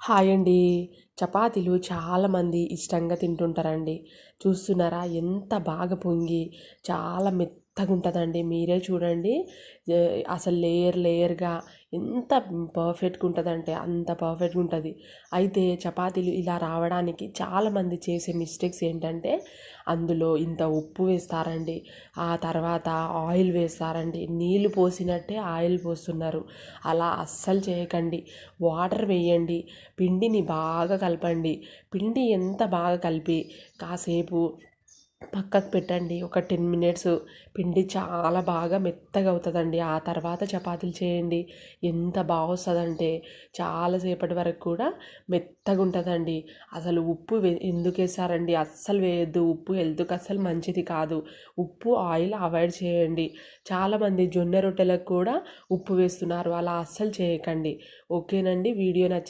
Hi అండి. చపాతీలు చాలామంది ఇష్టంగా తింటుంటారండి. చూస్తున్నారా ఎంత బాగా పొంగి చాలా మెత్తగా ఉంటుందండి. మీరే చూడండి. అసలు లేయర్ లేయర్గా ఎంత పర్ఫెక్ట్గా ఉంటుందంటే అంత పర్ఫెక్ట్గా ఉంటుంది. అయితే చపాతీలు ఇలా రావడానికి చాలామంది చేసే మిస్టేక్స్ ఏంటంటే అందులో ఇంత ఉప్పు వేస్తారండి, ఆ తర్వాత ఆయిల్ వేస్తారండి, నీళ్ళు పోసినట్టే ఆయిల్ పోస్తున్నారు. అలా అస్సలు చేయకండి. వాటర్ వేయండి, పిండిని బాగా కలపండి. పిండి ఎంత బాగా కలిపి కాసేపు పక్కకు పెట్టండి. ఒక 10 మినిట్స్ పిండి చాలా బాగా మెత్తగా అవుతుందండి. ఆ తర్వాత చపాతీలు చేయండి. ఎంత బాగా వస్తుందంటే చాలాసేపటి వరకు కూడా మెత్తగా ఉంటుందండి. అసలు ఉప్పు ఎందుకు వేస్తారండి? అస్సలు వేయద్దు. ఉప్పు హెల్త్కి అస్సలు మంచిది కాదు. ఉప్పు ఆయిల్ అవాయిడ్ చేయండి. చాలామంది జొన్న రొట్టెలకు కూడా ఉప్పు వేస్తున్నారు. అలా అస్సలు చేయకండి. ఓకేనండి. వీడియో నచ్చి